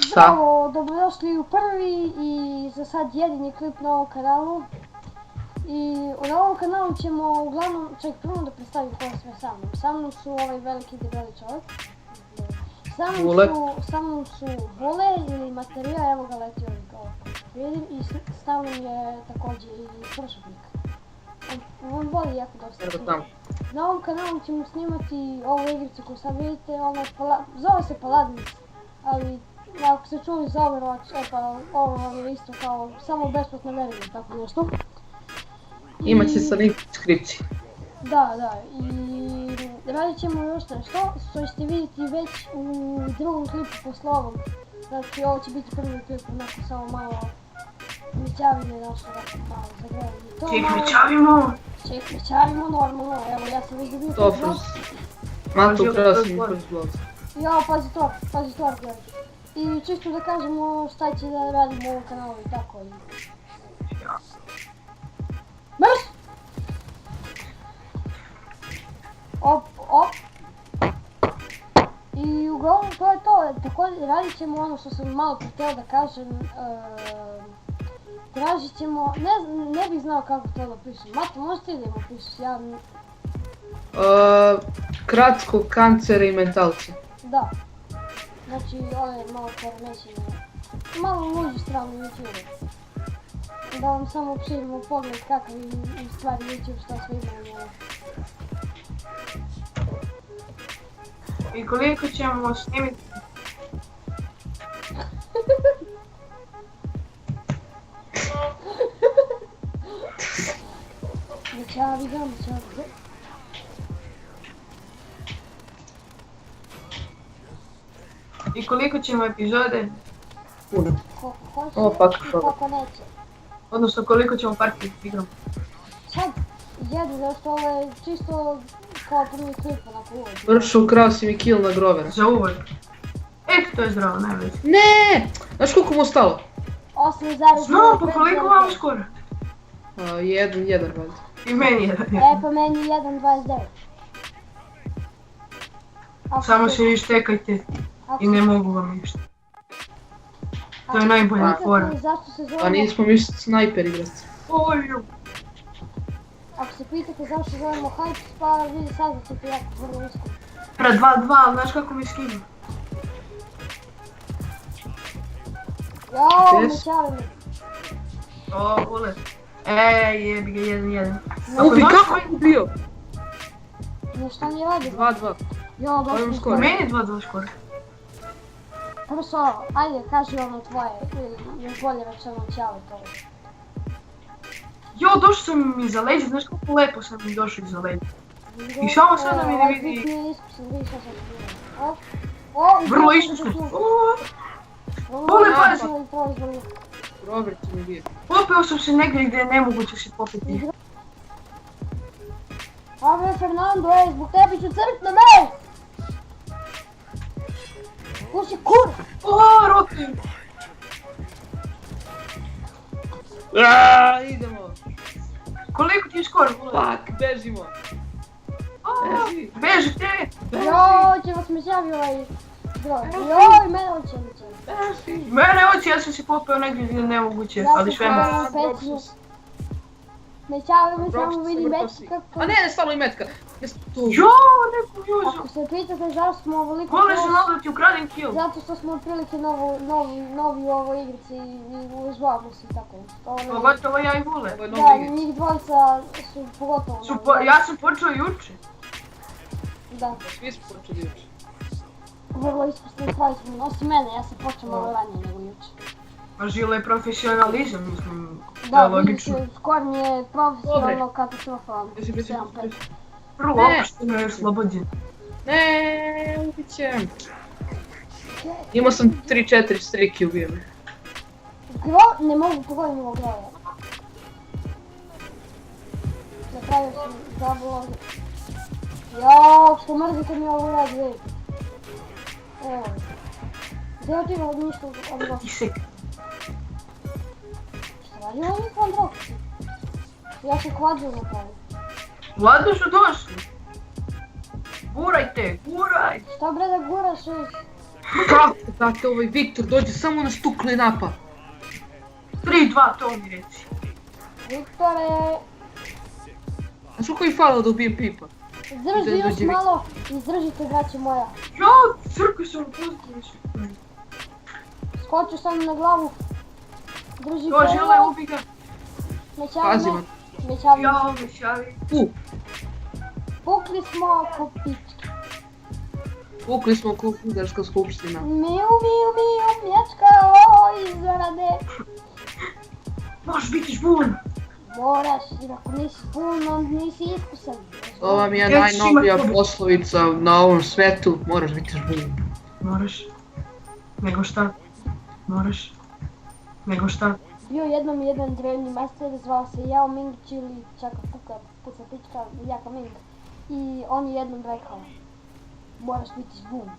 Zdravo, dobrodošli u prvi i za sad jedini klip na ovom kanalu. I na ovom kanalu ćemo uglavnom, prvo da predstavim ko sve sa mnom. Sa mnom su ovaj veliki debeli čovjek. Sa mnom su Bule ili Materija, evo ga leti ovdje kao vidim. I s mnom je također i Pršutnik. On voli jako dosta. Na ovom kanalu ćemo snimati ovu igricu koju sad vidite, zove se Paladins, ali ako ste čuli za Overwatch, ovo vam je isto kao samo besplatno veriju, tako nešto. Imaće sa link u deskripciji. Da, i radit ćemo još nešto što ćete vidjeti već u drugom klipu posle ovog. Znači ovo će biti prvi klip, onako samo malo mićavine naše, malo zagrevanje. Čekmićavimo normalno, evo ja sam već dobio to plus. Mato ukrasim plus blog. Jo, pazi to, gledaj. I čisto da kažemo šta će da radimo u ovom kanalu i tako. Mrš! Op. I uglavnom to je to, također radit ćemo ono što sam malo preteo da kažem. Tražit ćemo, ne bih znao kako to da pišem. Mato, možeš ti da im opišeš, ja... Kratko, kancere i mentalci. Da. Znači, ove malo poremećene, malo luđu stranu YouTube. Da vam samo širimo pogled kakav i stvari YouTube što sve imamo. I koliko ćemo snimiti? Ćavi ga. I koliko ćemo epizode? Puno. Koliko neće. Odnosno koliko ćemo partije igram? Sad, jedu, zašto ovo je čisto kao prvi klip onako uvod. Vršo, ukrao si mi kill na Grovera. Za uvod. Eto, to je zdravo, najveće. Ne! Znaš koliko mu ostalo? 8,5. Znam, pa koliko vam skoro? 1 valjda. I meni jedan. Pa meni 1,29. Samo se vi štekajte i ne mogu vam ništa. To je najbolja fora. A nismo mi snajper igrati. Oju. Ako se pitate zašto zovemo Hype, pa vidi sad da ćete jako vrlo uskoro. 2-2, ali znaš kako mi skinu? Jao, mećave mi. O, Bule. Jebi ga 1-1. Ubi, kako je bio? Nešto nije radi. 2-2. Jo, baš mi skoro. Meni je 2-2 skoro. Prvo, ajde, kaži ono tvoje, ili bolje rečeno ćale to. Jo, došao sam mi iza leđa, znaš kako lepo sam mi došao iza leđa. I samo sada mi ne vidi... Nije iskusan, vidi šta sam bilo. Vrlo iskusan. Bule, pazi! Robert mi bio. Popeo sam se negdje gdje je nemoguće se popiti. Ave, Fernando, zbog tebi ću crkti na me! Puši kur! O, rotim! Idemo! Koliko ti je skoro, Bule? Fuck, bežimo! Bežite! Joj, će vas mećavi ovaj broj. Joj, mene hoće mećavi. Mene hoće, ja sam se popeo negdje gdje je nemoguće, ali sve me... Mećave me samo vidi metka kako... A ne, stalo i metka! Jo, neku juzu! Ako se pitate zašto smo ovoliko... Bole se malo da ti ukraden kill. Zato što smo otprilike novi u ovoj igrici i uvežbavamo se i tako. Pogotovo ja i Bule. Da, njih dvojica su pogotovo... Ja sam počeo juče. Da. Svi smo počeli juče. Vrlo iskusni stvari smo, osim mene, ja sam počeo malo ranije nego juče. A žila je profesionalizam, mislim, da, logično. Da, skor mi je profesionalno katastrofalno. Prvo opušteno je oslobođen. Ne, ubit ćem. Imao sam 3-4 striki ubijeme. Ne mogu pogoditi ovog groja. Napravio sam zabolo. Jao, što mrzite mi ovo radi, vidi. Evo. Gdje je otišao od ništa od groja? Isek. Šta radi ovo mi kvan drokci? Ja sam kvadru napravio. Ladno su došli. Gurajte, guraj! Šta bre da guraš iz? Kako, brate, ovaj Viktor dođe samo na stukli napad. 3-2, to mi reci. Viktore, Znaš koliko je falilo da ubijem Pipa? izdrži još malo, izdržite braće moja. Ja, crkao sam pozitivno. Skočio sam na glavu. Drži Jo, žele, ubi ga. Mećavi Pazi, me. man. Mećavi me. Ja, mešavi. Pukli smo ko pički. Pukli smo ko Bugarska skupština. Miu, mječka, izrade. Možeš biti žbun. Moraš, jer ako nisi pun, onda nisi iskusan. To vam je Ja ću najnovija imat- poslovica na ovom svetu, moraš biti žbun. Moraš. Nego šta? Moraš. Nego šta? Bio jednom jedan drevni master, zvao se Yao Ming ili čaka puca pička, Jaka Ming. I on je jednom rekao, moraš biti zbun.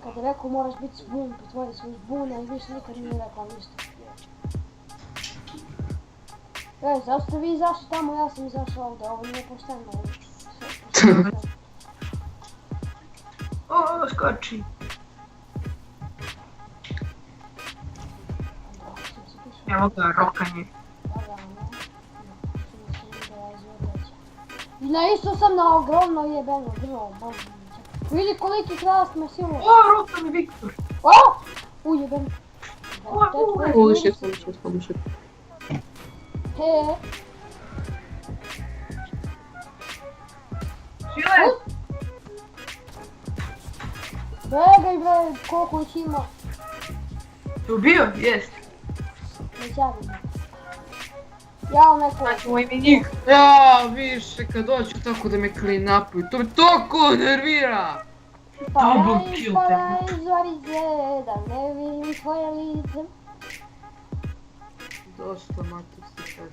Kad je rekao moraš biti zbun, pretvori svoj zbun, a više nikad nije rekao ništa. Zašto ste vi izašli tamo, ja sam izašao ovdje, ovo nije pošteno. O, skoči. Evo ga, rokanje. I naisto sam na ogromno jebeno drvo, bože. Vidi koliki krast me silo. O, roka mi Viktor. O! Ujeben. Holy shit. He. Žile. Begaj bre, koliko ih ima. Te ubio? Jest. Ne žalim. Ja neko. Znači, moj imenik. Ja, više kad dođu tako da me clean-upuju, to me toliko nervira! Double kill Paraj, zvarice, da ne vidim tvoje lice. Dosta matorski čas.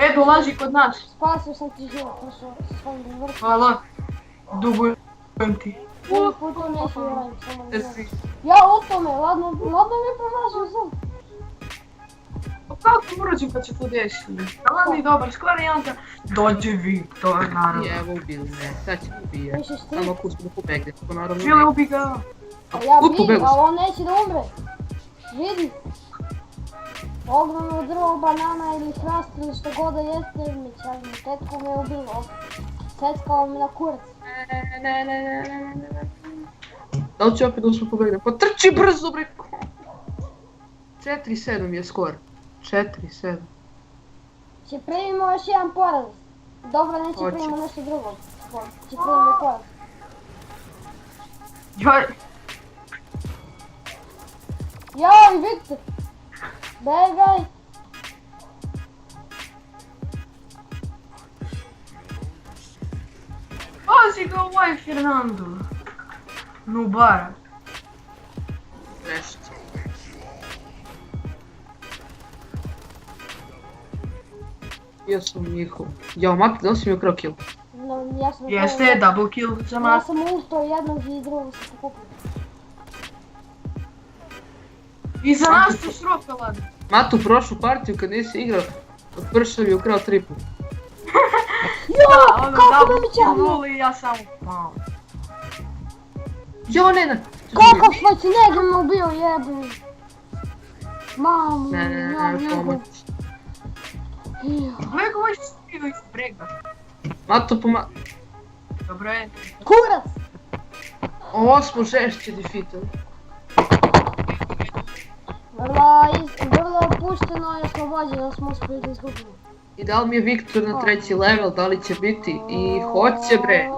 E, dolazi kod nas. Spasio sam ti život, prošao sa svojim vrhom. Hvala. Dugujem ti. Prvi put to neću uradim, samo ne znam. Jesi, Ja o tome, ladno mi je promašio sam. Pa kako urađem kad se to desi? Ladni, dobar, skoro jedan da dođe Viktor, naravno. nije, evo ubili me, sad će me ubije. Više Samo strik. ako uspiju pobegne, to naravno Žile, ne. ubi ga. A ja Kud vidim, pobegao ali sam? on neće da umre. Vidi. Ogromno drvo, banana ili hrast ili što god da jeste, mi čavim, tetko me je ubilo. Seckao me na kurac. Da li će opet da uspiju pobegne? Pa trči brzo bre! 4-7 je skor. 4-7. Će primimo još jedan poraz. Dobro, neće Hoće. primimo nešto drugo. Će primimo poraz. Joj. Joj, Viktor! Begaj! Pazi ga ovaj Fernando. Nubara. Nešto. Ja sam njihov. Jao, Mati, da li si mi ukrao kill? No, ja sam Jeste, double kill za Ja nas. sam ustao jednog i drugog se pokupio. I za nas ti sroka, ladno. Matu, prošlu partiju kad nisi igrao, od prša mi je ukrao tripu. Jo, Ono kako double mi kill čavio! nula i ja samo pao. Jao, ne. Kako Schwarzenegger me ubio, jebeni! Mamu, Ne, ja njegov. pomoć. Gledaj ga ovaj što stigao iz brega. Mato, Dobro je. Kurac! Ovo smo žešće defeatali. Vrlo opušteno i oslobođeno smo uspjeli da izgubimo. I da li mi je Viktor na 3. level, da li će biti? I hoće bre.